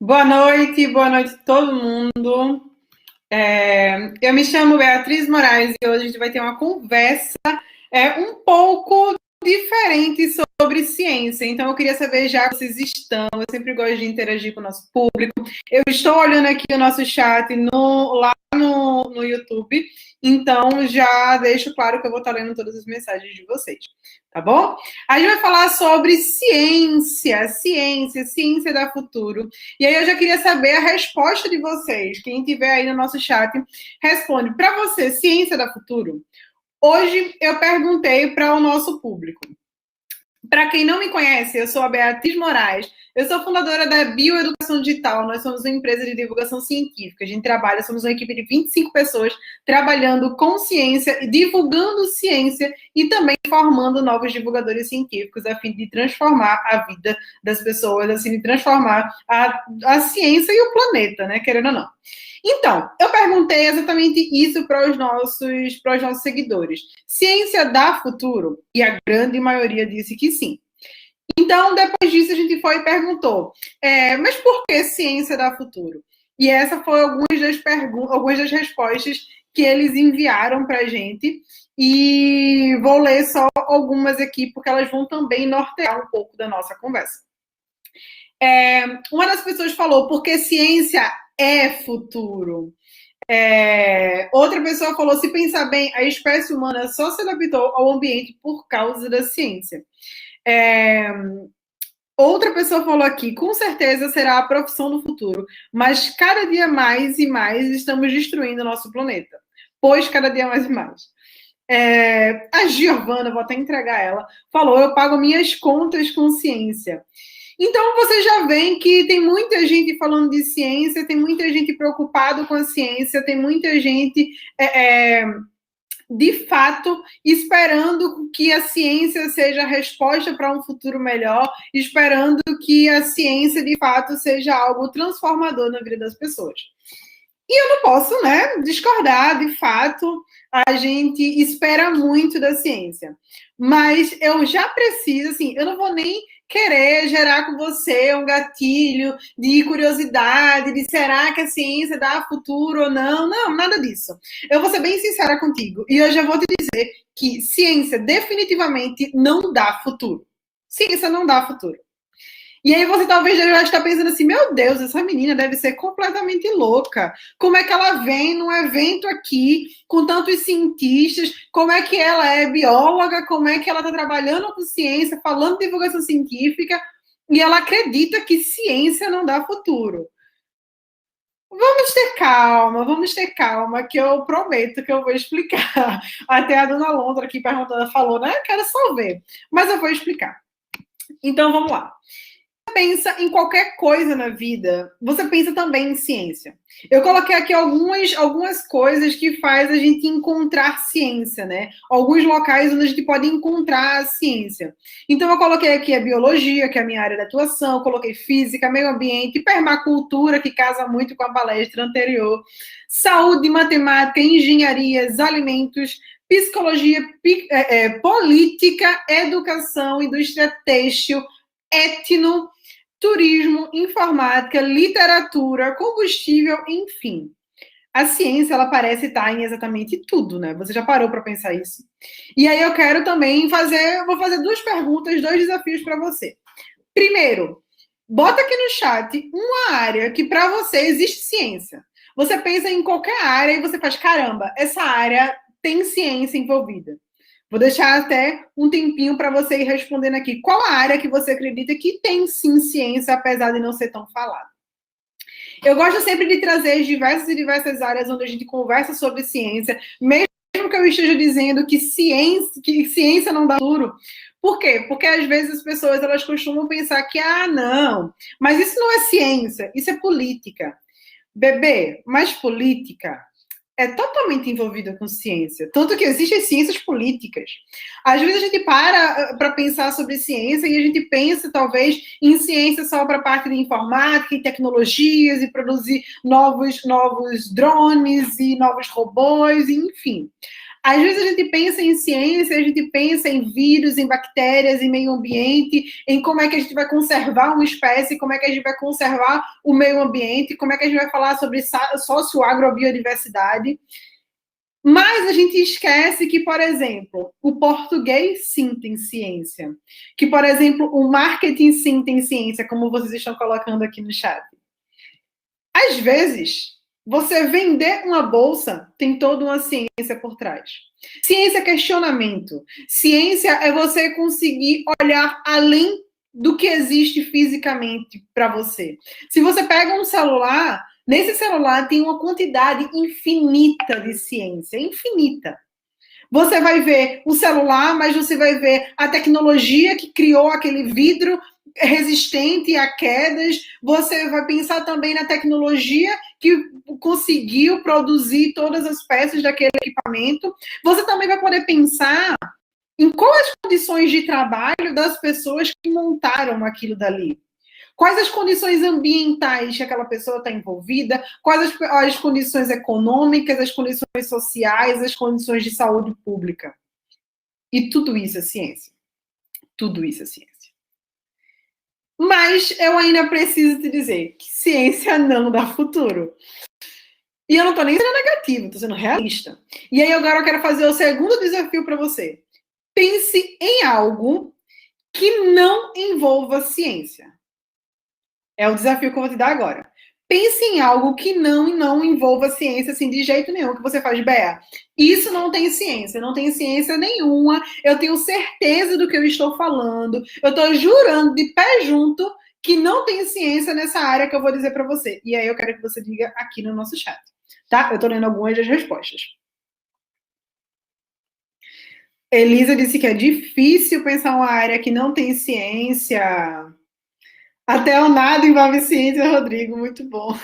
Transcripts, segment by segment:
Boa noite a todo mundo. Eu me chamo Beatriz Moraes e hoje a gente vai ter uma conversa um pouco diferente sobre ciência. Então, eu queria saber já como vocês estão. Eu sempre gosto de interagir com o nosso público. Eu estou olhando aqui o nosso chat lá no YouTube, então já deixo claro que eu vou estar lendo todas as mensagens de vocês, tá bom? A gente vai falar sobre ciência da futuro. E aí eu já queria saber a resposta de vocês. Quem tiver aí no nosso chat, responde. Para você, ciência da futuro? Hoje eu perguntei para o nosso público. Para quem não me conhece, eu sou a Beatriz Moraes. Eu sou fundadora da Bioeducação Digital. Nós somos uma empresa de divulgação científica. A gente somos uma equipe de 25 pessoas trabalhando com ciência, divulgando ciência e também formando novos divulgadores científicos a fim de transformar a vida das pessoas, assim, de transformar a ciência e o planeta, né? Querendo ou não. Então, eu perguntei exatamente isso para os nossos seguidores. Ciência dá futuro? E a grande maioria disse que sim. Então, depois disso, a gente foi e perguntou, mas por que ciência dá futuro? E essa foi algumas das respostas que eles enviaram para a gente. E vou ler só algumas aqui, porque elas vão também nortear um pouco da nossa conversa. Uma das pessoas falou, porque ciência é futuro. Outra pessoa falou, se pensar bem, a espécie humana só se adaptou ao ambiente por causa da ciência. Outra pessoa falou aqui, com certeza será a profissão do futuro, mas cada dia mais e mais estamos destruindo o nosso planeta. Pois cada dia mais e mais. A Giovana, vou até entregar ela, falou, eu pago minhas contas com ciência. Então, você já vê que tem muita gente falando de ciência, tem muita gente preocupada com a ciência, tem muita gente, de fato, esperando que a ciência seja a resposta para um futuro melhor, esperando que a ciência, de fato, seja algo transformador na vida das pessoas. E eu não posso, discordar, de fato, a gente espera muito da ciência. Mas eu já preciso, assim, eu não vou nem querer gerar com você um gatilho de curiosidade, de será que a ciência dá futuro ou não. Não, nada disso. Eu vou ser bem sincera contigo. E eu já vou te dizer que ciência definitivamente não dá futuro. Ciência não dá futuro. E aí você talvez já está pensando assim, meu Deus, essa menina deve ser completamente louca. Como é que ela vem num evento aqui com tantos cientistas? Como é que ela é bióloga? Como é que ela está trabalhando com ciência, falando de divulgação científica? E ela acredita que ciência não dá futuro. Vamos ter calma, que eu prometo que eu vou explicar. Até a dona Londra aqui perguntando, falou, né? Quero só ver. Mas eu vou explicar. Então, vamos lá. Pensa em qualquer coisa na vida, você pensa também em ciência. Eu coloquei aqui algumas coisas que faz a gente encontrar ciência, né? Alguns locais onde a gente pode encontrar a ciência. Então, eu coloquei aqui a biologia, que é a minha área de atuação, coloquei física, meio ambiente, permacultura, que casa muito com a palestra anterior, saúde, matemática, engenharias, alimentos, psicologia, política, educação, indústria têxtil, etno, turismo, informática, literatura, combustível, enfim. A ciência, ela parece estar em exatamente tudo, né? Você já parou para pensar isso? E aí eu quero também vou fazer duas perguntas, dois desafios para você. Primeiro, bota aqui no chat uma área que para você existe ciência. Você pensa em qualquer área e você faz, caramba, essa área tem ciência envolvida. Vou deixar até um tempinho para você ir respondendo aqui. Qual a área que você acredita que tem sim ciência, apesar de não ser tão falada? Eu gosto sempre de trazer diversas áreas onde a gente conversa sobre ciência, mesmo que eu esteja dizendo que ciência não dá futuro. Por quê? Porque às vezes as pessoas elas costumam pensar que, não, mas isso não é ciência, isso é política. Bebê, mas política é totalmente envolvida com ciência, tanto que existem ciências políticas. Às vezes a gente para pensar sobre ciência e a gente pensa, talvez, em ciência só para a parte de informática e tecnologias e produzir novos drones e novos robôs, enfim. Às vezes a gente pensa em ciência, a gente pensa em vírus, em bactérias, em meio ambiente, em como é que a gente vai conservar uma espécie, como é que a gente vai conservar o meio ambiente, como é que a gente vai falar sobre socioagrobiodiversidade. Mas a gente esquece que, por exemplo, o português sim tem ciência. Que, por exemplo, o marketing sim tem ciência, como vocês estão colocando aqui no chat. Às vezes, você vender uma bolsa tem toda uma ciência por trás. Ciência é questionamento. Ciência é você conseguir olhar além do que existe fisicamente para você. Se você pega um celular, nesse celular tem uma quantidade infinita de ciência, infinita. Você vai ver o celular, mas você vai ver a tecnologia que criou aquele vidro resistente a quedas. Você vai pensar também na tecnologia que conseguiu produzir todas as peças daquele equipamento. Você também vai poder pensar em quais as condições de trabalho das pessoas que montaram aquilo dali. Quais as condições ambientais que aquela pessoa está envolvida, quais as condições econômicas, as condições sociais, as condições de saúde pública. E tudo isso é ciência. Tudo isso é ciência. Mas eu ainda preciso te dizer que ciência não dá futuro. E eu não estou nem sendo negativa, estou sendo realista. E aí agora eu quero fazer o segundo desafio para você. Pense em algo que não envolva ciência. É o desafio que eu vou te dar agora. Pense em algo que não envolva ciência, assim, de jeito nenhum, que você faz, Bea. Isso não tem ciência nenhuma. Eu tenho certeza do que eu estou falando. Eu estou jurando de pé junto que não tem ciência nessa área que eu vou dizer para você. E aí eu quero que você diga aqui no nosso chat, tá? Eu estou lendo algumas das respostas. Elisa disse que é difícil pensar uma área que não tem ciência. Até o nada envolve ciência, Rodrigo. Muito bom.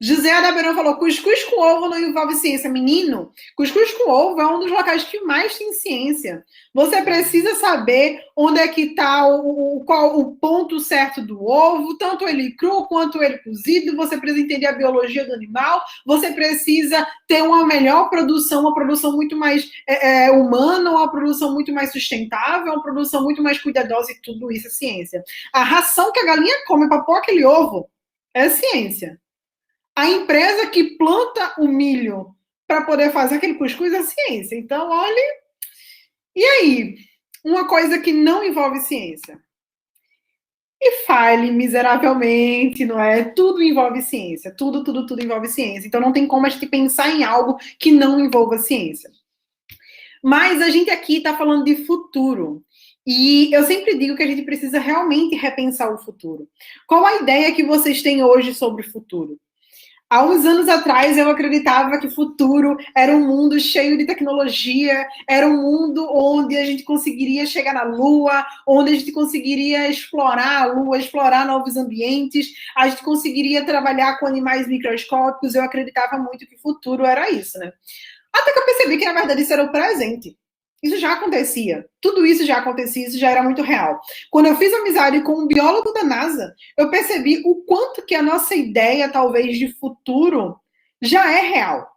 José Adaberão falou, cuscuz com ovo não envolve ciência. Menino, cuscuz com ovo é um dos locais que mais tem ciência. Você precisa saber onde é que está o ponto certo do ovo, tanto ele cru quanto ele cozido. Você precisa entender a biologia do animal. Você precisa ter uma melhor produção, uma produção muito mais humana, uma produção muito mais sustentável, uma produção muito mais cuidadosa, e tudo isso é ciência. A ração que a galinha come para pôr aquele ovo é ciência. A empresa que planta o milho para poder fazer aquele cuscuz é ciência. Então, olhe. E aí? Uma coisa que não envolve ciência. E fale miseravelmente, não é? Tudo envolve ciência. Tudo envolve ciência. Então, não tem como a gente pensar em algo que não envolva ciência. Mas a gente aqui está falando de futuro. E eu sempre digo que a gente precisa realmente repensar o futuro. Qual a ideia que vocês têm hoje sobre o futuro? Há uns anos atrás, eu acreditava que o futuro era um mundo cheio de tecnologia, era um mundo onde a gente conseguiria chegar na Lua, onde a gente conseguiria explorar a Lua, explorar novos ambientes, a gente conseguiria trabalhar com animais microscópicos. Eu acreditava muito que o futuro era isso, né? Até que eu percebi que, na verdade, isso era o presente. Isso já acontecia. Tudo isso já acontecia, isso já era muito real. Quando eu fiz amizade com um biólogo da NASA, eu percebi o quanto que a nossa ideia, talvez, de futuro já é real.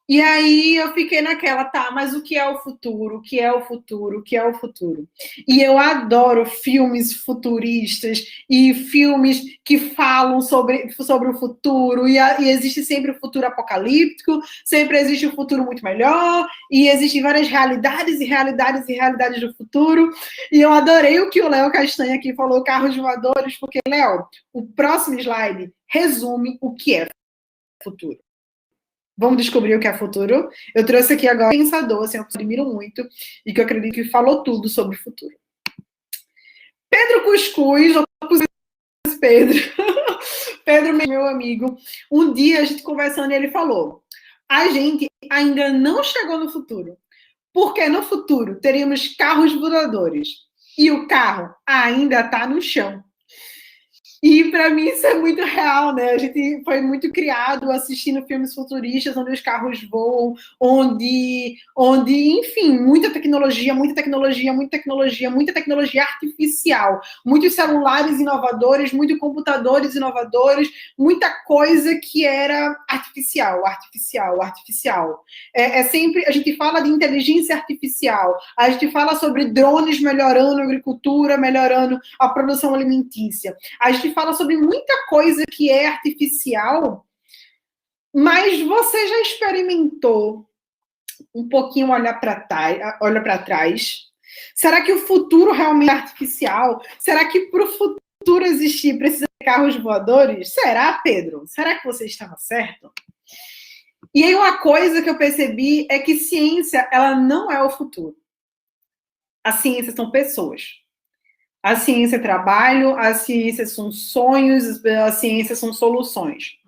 E aí eu fiquei naquela, tá, mas o que é o futuro? O que é o futuro? O que é o futuro? E eu adoro filmes futuristas e filmes que falam sobre o futuro, e existe sempre o futuro apocalíptico, sempre existe o futuro muito melhor, e existem várias realidades e realidades e realidades do futuro. E eu adorei o que o Léo Castanha aqui falou, carros voadores, porque, Léo, o próximo slide resume o que é futuro. Vamos descobrir o que é futuro. Eu trouxe aqui agora um pensador, assim, eu admiro muito, e que eu acredito que falou tudo sobre o futuro. Pedro Cuscuz, Pedro. Pedro, meu amigo, um dia a gente conversando e ele falou, a gente ainda não chegou no futuro, porque no futuro teríamos carros voadores, e o carro ainda está no chão. E para mim isso é muito real, né? A gente foi muito criado assistindo filmes futuristas onde os carros voam, enfim, muita tecnologia, muita tecnologia, muita tecnologia, muita tecnologia artificial, muitos celulares inovadores, muitos computadores inovadores, muita coisa que era artificial, artificial, artificial. É sempre, a gente fala de inteligência artificial, a gente fala sobre drones melhorando a agricultura, melhorando a produção alimentícia. A gente fala sobre muita coisa que é artificial, mas você já experimentou um pouquinho olhar para trás? Será que o futuro realmente é artificial? Será que para o futuro existir precisa de carros voadores? Será, Pedro? Será que você estava certo? E aí uma coisa que eu percebi é que ciência, ela não é o futuro. A ciência são pessoas. A ciência é trabalho, a ciência são sonhos, a ciência são soluções.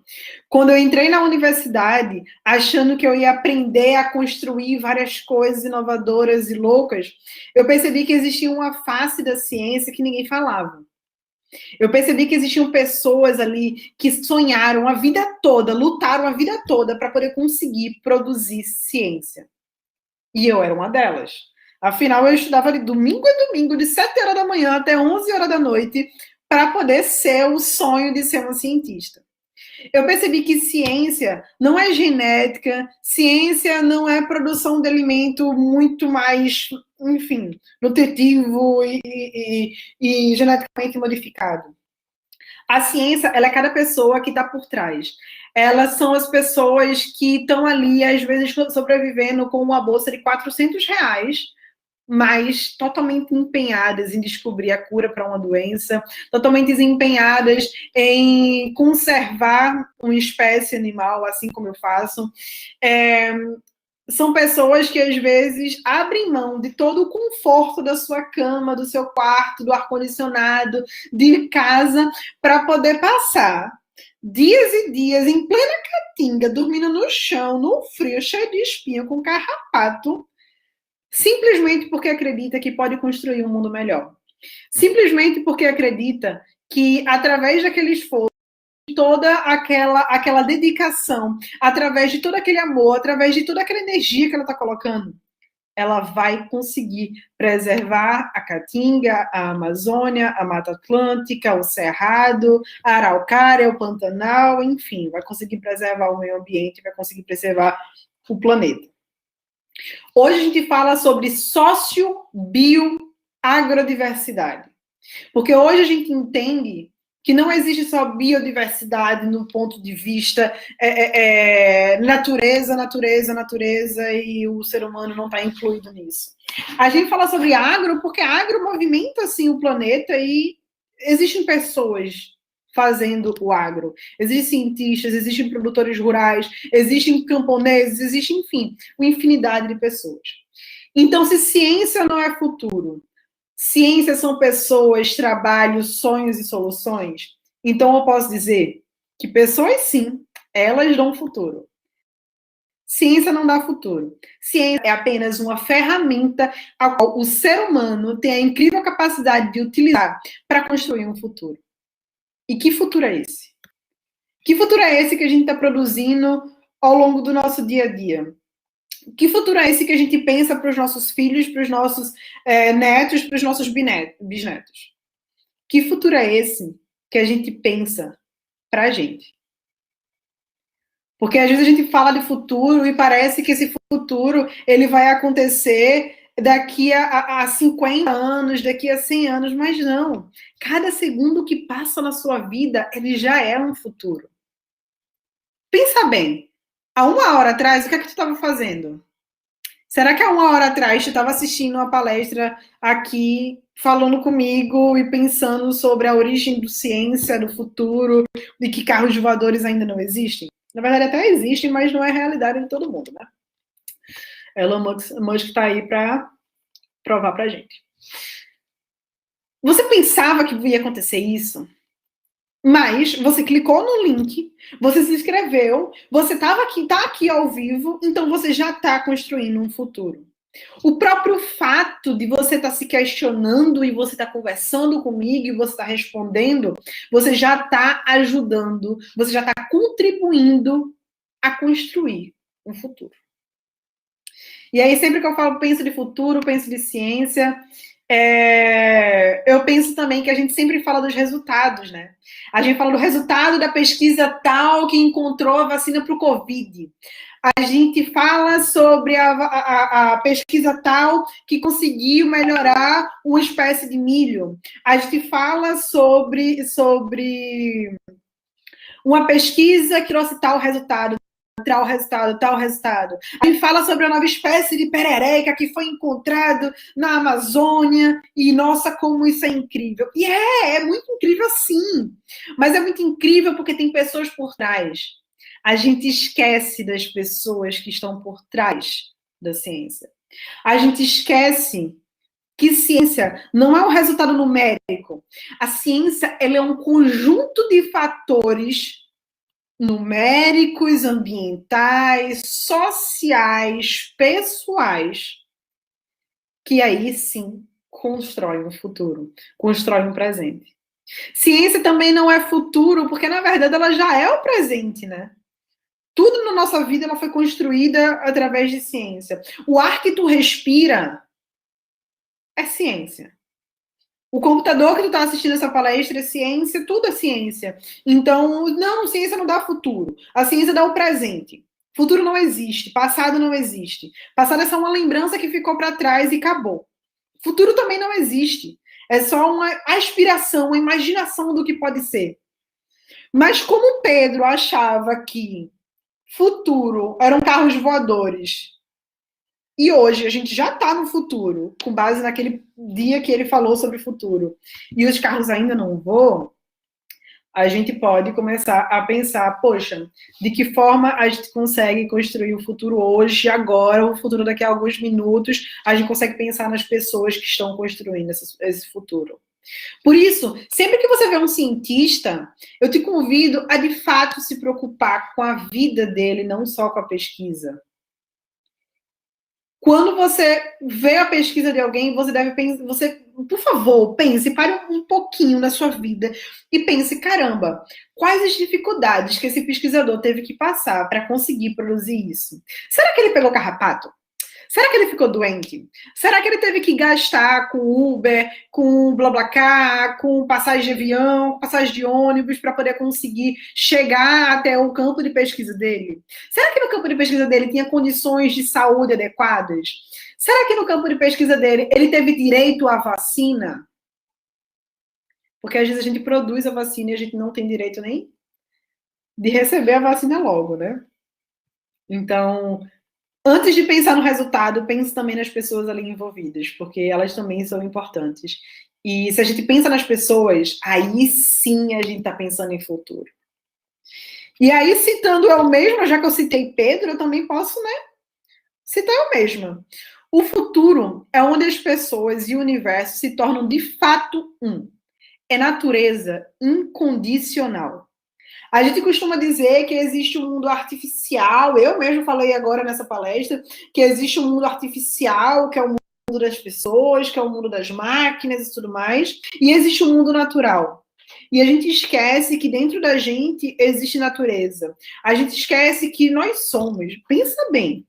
Quando eu entrei na universidade, achando que eu ia aprender a construir várias coisas inovadoras e loucas, eu percebi que existia uma face da ciência que ninguém falava. Eu percebi que existiam pessoas ali que sonharam a vida toda, lutaram a vida toda para poder conseguir produzir ciência. E eu era uma delas. Afinal, eu estudava de domingo a domingo, de 7 horas da manhã até 11 horas da noite, para poder ser o sonho de ser uma cientista. Eu percebi que ciência não é genética, ciência não é produção de alimento muito mais, enfim, nutritivo e geneticamente modificado. A ciência, ela é cada pessoa que está por trás. Elas são as pessoas que estão ali, às vezes, sobrevivendo com uma bolsa de R$ 400, mas totalmente empenhadas em descobrir a cura para uma doença, totalmente empenhadas em conservar uma espécie animal, assim como eu faço. São pessoas que, às vezes, abrem mão de todo o conforto da sua cama, do seu quarto, do ar-condicionado, de casa, para poder passar dias e dias em plena caatinga, dormindo no chão, no frio, cheio de espinho, com carrapato, simplesmente porque acredita que pode construir um mundo melhor. Simplesmente porque acredita que, através daquele esforço, toda aquela dedicação, através de todo aquele amor, através de toda aquela energia que ela está colocando, ela vai conseguir preservar a Caatinga, a Amazônia, a Mata Atlântica, o Cerrado, a Araucária, o Pantanal, enfim, vai conseguir preservar o meio ambiente, vai conseguir preservar o planeta. Hoje a gente fala sobre socio-bio-agrodiversidade, porque hoje a gente entende que não existe só biodiversidade no ponto de vista natureza, e o ser humano não está incluído nisso. A gente fala sobre agro porque agro movimenta assim, o planeta e existem pessoas fazendo o agro. Existem cientistas, existem produtores rurais, existem camponeses, existe, enfim, uma infinidade de pessoas. Então, se ciência não é futuro, ciência são pessoas, trabalhos, sonhos e soluções. Então, eu posso dizer que pessoas, sim, elas dão futuro. Ciência não dá futuro. Ciência é apenas uma ferramenta a qual o ser humano tem a incrível capacidade de utilizar para construir um futuro. E que futuro é esse? Que futuro é esse que a gente está produzindo ao longo do nosso dia a dia? Que futuro é esse que a gente pensa para os nossos filhos, para os nossos netos, para os nossos bisnetos? Que futuro é esse que a gente pensa para a gente? Porque às vezes a gente fala de futuro e parece que esse futuro ele vai acontecer daqui a 50 anos, daqui a 100 anos, mas não. Cada segundo que passa na sua vida, ele já é um futuro. Pensa bem, há 1 hora atrás, o que é que tu estava fazendo? Será que há 1 hora atrás tu estava assistindo uma palestra aqui, falando comigo e pensando sobre a origem da ciência, do futuro, de que carros voadores ainda não existem? Na verdade, até existem, mas não é realidade de todo mundo, né? Elon Musk está aí para provar para a gente. Você pensava que ia acontecer isso? Mas você clicou no link, você se inscreveu, você tá aqui ao vivo, então você já está construindo um futuro. O próprio fato de você estar se questionando e você estar conversando comigo e você estar respondendo, você já está ajudando, você já está contribuindo a construir um futuro. E aí, sempre que eu falo, penso de futuro, penso de ciência, eu penso também que a gente sempre fala dos resultados, né? A gente fala do resultado da pesquisa tal que encontrou a vacina para o Covid. A gente fala sobre a pesquisa tal que conseguiu melhorar uma espécie de milho. A gente fala sobre uma pesquisa que trouxe tal resultado. Tal resultado. A gente fala sobre a nova espécie de perereca que foi encontrado na Amazônia e, nossa, como isso é incrível. E é muito incrível sim, mas é muito incrível porque tem pessoas por trás. A gente esquece das pessoas que estão por trás da ciência. A gente esquece que ciência não é um resultado numérico. A ciência, ela é um conjunto de fatores numéricos, ambientais, sociais, pessoais, que aí sim constrói um futuro, constrói um presente. Ciência também não é futuro, porque na verdade ela já é o presente, né? Tudo na nossa vida ela foi construída através de ciência. O ar que tu respira é ciência. O computador que tu está assistindo essa palestra é ciência, tudo é ciência. Então, não, ciência não dá futuro. A ciência dá o presente. Futuro não existe, passado não existe. Passado é só uma lembrança que ficou para trás e acabou. Futuro também não existe. É só uma aspiração, uma imaginação do que pode ser. Mas como Pedro achava que futuro eram carros voadores, e hoje a gente já está no futuro, com base naquele dia que ele falou sobre o futuro, e os carros ainda não voam, a gente pode começar a pensar, poxa, de que forma a gente consegue construir o futuro hoje, agora, o futuro daqui a alguns minutos, a gente consegue pensar nas pessoas que estão construindo esse futuro. Por isso, sempre que você vê um cientista, eu te convido a, de fato, se preocupar com a vida dele, não só com a pesquisa. Quando você vê a pesquisa de alguém, você deve pensar, por favor, pense, pare um pouquinho na sua vida e pense, caramba, quais as dificuldades que esse pesquisador teve que passar para conseguir produzir isso? Será que ele pegou carrapato? Será que ele ficou doente? Será que ele teve que gastar com Uber, com BlaBlaCar, com passagem de avião, com passagem de ônibus para poder conseguir chegar até o campo de pesquisa dele? Será que no campo de pesquisa dele tinha condições de saúde adequadas? Será que no campo de pesquisa dele ele teve direito à vacina? Porque às vezes a gente produz a vacina e a gente não tem direito nem de receber a vacina logo, né? Então, antes de pensar no resultado, pense também nas pessoas ali envolvidas, porque elas também são importantes. E se a gente pensa nas pessoas, aí sim a gente está pensando em futuro. E aí, citando eu mesma, já que eu citei Pedro, eu também posso, né, citar eu mesma. O futuro é onde as pessoas e o universo se tornam de fato um. É natureza incondicional. A gente costuma dizer que existe um mundo artificial, eu mesmo falei agora nessa palestra, que existe um mundo artificial, que é o mundo das pessoas, que é o mundo das máquinas e tudo mais, e existe um mundo natural. E a gente esquece que dentro da gente existe natureza. A gente esquece que nós somos. Pensa bem,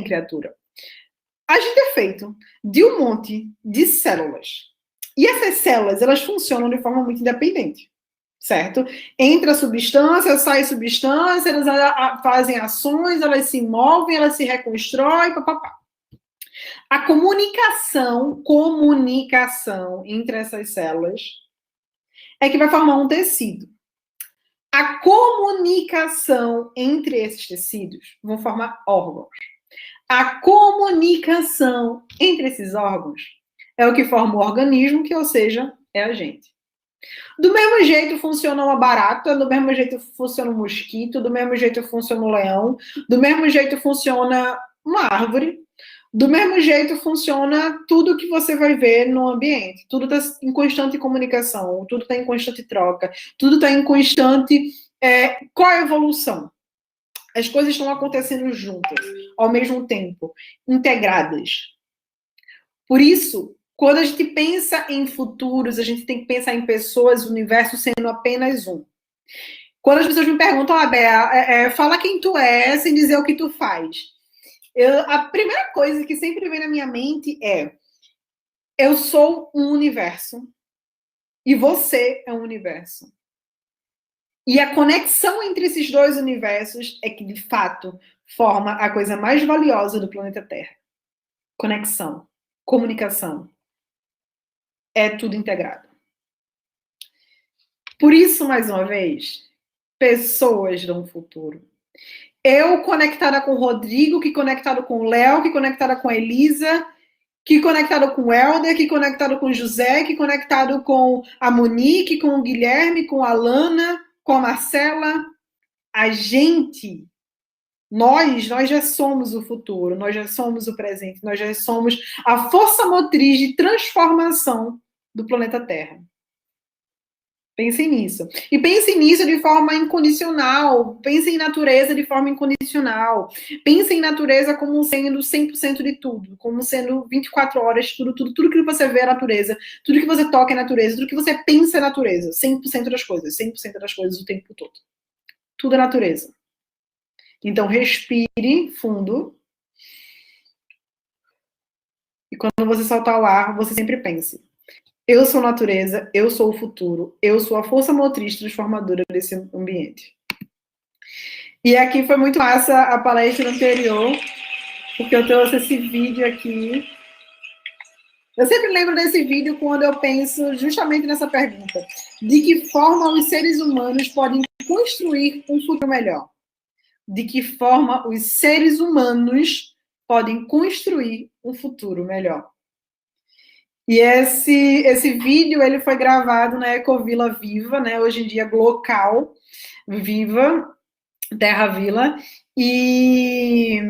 criatura. A gente é feito de um monte de células. E essas células, elas funcionam de forma muito independente. Certo? Entra substância, sai substância, elas fazem ações, elas se movem, elas se reconstroem, papapá. A comunicação entre essas células é que vai formar um tecido. A comunicação entre esses tecidos vão formar órgãos. A comunicação entre esses órgãos é o que forma o organismo, que, ou seja, é a gente. Do mesmo jeito funciona uma barata, do mesmo jeito funciona um mosquito, do mesmo jeito funciona um leão, do mesmo jeito funciona uma árvore, do mesmo jeito funciona tudo que você vai ver no ambiente. Tudo está em constante comunicação, tudo está em constante troca, tudo está em constante coevolução. As coisas estão acontecendo juntas, ao mesmo tempo, integradas. Por isso, quando a gente pensa em futuros, a gente tem que pensar em pessoas, o universo sendo apenas um. Quando as pessoas me perguntam, Bea, fala quem tu é sem dizer o que tu faz. A primeira coisa que sempre vem na minha mente é: eu sou um universo e você é um universo. E a conexão entre esses dois universos é que, de fato, forma a coisa mais valiosa do planeta Terra. Conexão, comunicação. É tudo integrado. Por isso, mais uma vez, pessoas dão futuro. Eu conectada com o Rodrigo, que conectado com o Léo, que conectada com a Elisa, que conectado com o Helder, que conectado com o José, que conectado com a Monique, com o Guilherme, com a Alana, com a Marcela. A gente, nós já somos o futuro, nós já somos o presente, nós já somos a força motriz de transformação do planeta Terra. Pensem nisso. E pensem nisso de forma incondicional. Pensem em natureza de forma incondicional. Pensem em natureza como sendo 100% de tudo. Como sendo 24 horas, tudo que você vê é natureza. Tudo que você toca é natureza. Tudo que você pensa é natureza. 100% das coisas. 100% das coisas o tempo todo. Tudo é natureza. Então, respire fundo. E quando você soltar o ar, você sempre pense: eu sou natureza, eu sou o futuro, eu sou a força motriz transformadora desse ambiente. E aqui foi muito massa a palestra anterior, porque eu trouxe esse vídeo aqui. Eu sempre lembro desse vídeo quando eu penso justamente nessa pergunta: de que forma os seres humanos podem construir um futuro melhor? De que forma os seres humanos podem construir um futuro melhor? E esse vídeo ele foi gravado na Ecovila Viva, né? Hoje em dia Glocal Viva, Terra Vila. E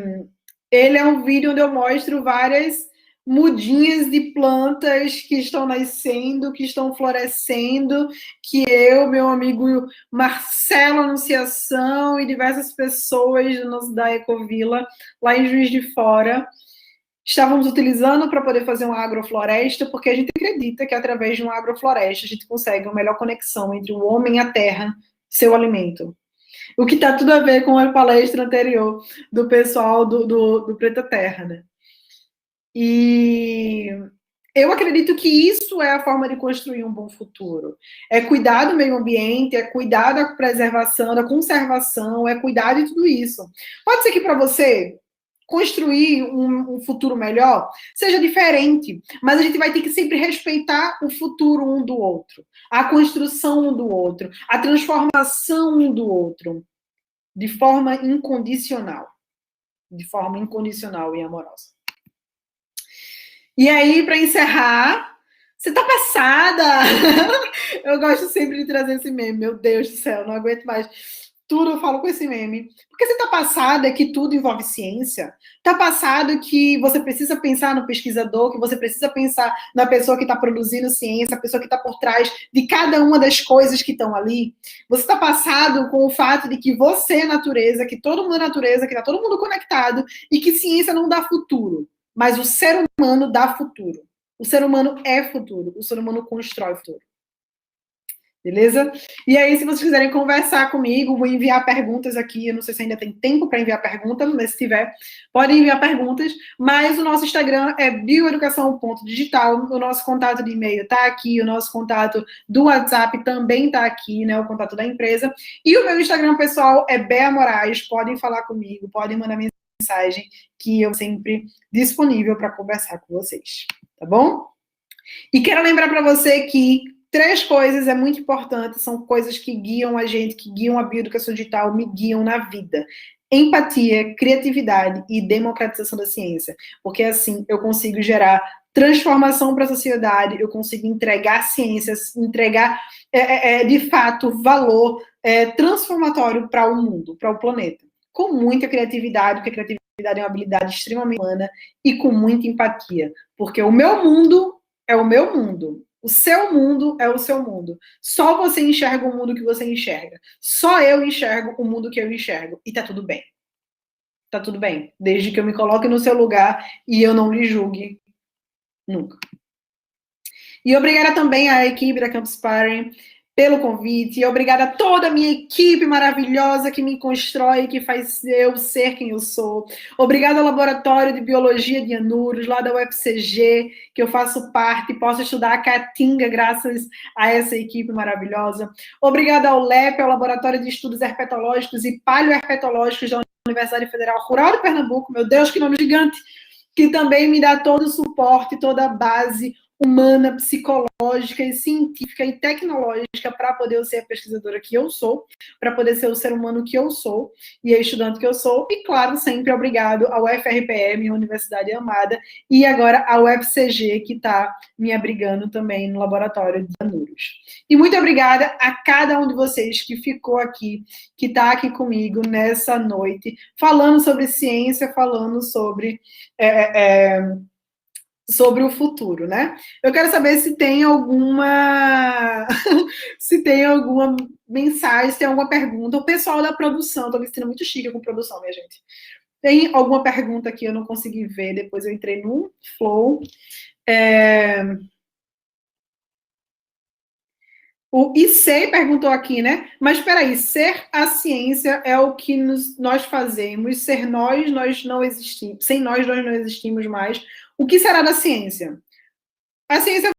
ele é um vídeo onde eu mostro várias mudinhas de plantas que estão nascendo, que estão florescendo, que eu, meu amigo Marcelo Anunciação e diversas pessoas da Ecovila, lá em Juiz de Fora, estávamos utilizando para poder fazer uma agrofloresta, porque a gente acredita que através de uma agrofloresta a gente consegue uma melhor conexão entre o homem e a terra, seu alimento. O que está tudo a ver com a palestra anterior do pessoal do Preta Terra, né? E eu acredito que isso é a forma de construir um bom futuro. É cuidar do meio ambiente, é cuidar da preservação, da conservação, é cuidar de tudo isso. Pode ser que para você construir um futuro melhor seja diferente, mas a gente vai ter que sempre respeitar o futuro um do outro, a construção um do outro, a transformação um do outro, de forma incondicional e amorosa. E aí, para encerrar, você tá passada? Eu gosto sempre de trazer esse meme, meu Deus do céu, não aguento mais. Tudo eu falo com esse meme. Porque você tá passada que tudo envolve ciência? Tá passado que você precisa pensar no pesquisador, que você precisa pensar na pessoa que está produzindo ciência, a pessoa que está por trás de cada uma das coisas que estão ali? Você tá passado com o fato de que você é natureza, que todo mundo é natureza, que tá todo mundo conectado e que ciência não dá futuro, mas o ser humano dá futuro. O ser humano é futuro, o ser humano constrói futuro. Beleza? E aí, se vocês quiserem conversar comigo, vou enviar perguntas aqui. Eu não sei se ainda tem tempo para enviar perguntas, mas se tiver, podem enviar perguntas. Mas o nosso Instagram é bioeducação.digital. O nosso contato de e-mail está aqui. O nosso contato do WhatsApp também está aqui, né? O contato da empresa. E o meu Instagram pessoal é Bea Moraes. Podem falar comigo, podem mandar mensagem, que eu sempre disponível para conversar com vocês. Tá bom? E quero lembrar para você que 3 coisas é muito importante, são coisas que guiam a gente, que guiam a bioeducação digital, me guiam na vida. Empatia, criatividade e democratização da ciência. Porque assim eu consigo gerar transformação para a sociedade, eu consigo entregar ciências, entregar de fato valor transformatório para o mundo, para o planeta. Com muita criatividade, porque a criatividade é uma habilidade extremamente humana, e com muita empatia. Porque o meu mundo é o meu mundo. O seu mundo é o seu mundo. Só você enxerga o mundo que você enxerga. Só eu enxergo o mundo que eu enxergo. E tá tudo bem. Tá tudo bem, desde que eu me coloque no seu lugar e eu não lhe julgue nunca. E obrigada também à equipe da Campus Party pelo convite, e obrigada a toda a minha equipe maravilhosa que me constrói, que faz eu ser quem eu sou. Obrigada ao Laboratório de Biologia de Anuros, lá da UFCG, que eu faço parte e posso estudar a Caatinga graças a essa equipe maravilhosa. Obrigada ao LEP, ao Laboratório de Estudos Herpetológicos e Paleoherpetológicos da Universidade Federal Rural de Pernambuco, meu Deus, que nome gigante, que também me dá todo o suporte, toda a base humana, psicológica e científica e tecnológica para poder eu ser a pesquisadora que eu sou, para poder ser o ser humano que eu sou e a estudante que eu sou. E, claro, sempre obrigado ao UFRPE, minha universidade amada, e agora ao UFCG, que está me abrigando também no laboratório de Anuros. E muito obrigada a cada um de vocês que ficou aqui, que está aqui comigo nessa noite, falando sobre ciência, falando sobre sobre o futuro, né? Eu quero saber se tem alguma se tem alguma mensagem, se tem alguma pergunta. O pessoal da produção, tô me sentindo muito chique com produção, minha gente. Tem alguma pergunta que eu não consegui ver, depois eu entrei no Flow. O IC perguntou aqui, né? Mas espera aí, ser a ciência é o que nós fazemos, ser nós não existimos, sem nós não existimos mais. O que será da ciência? A ciência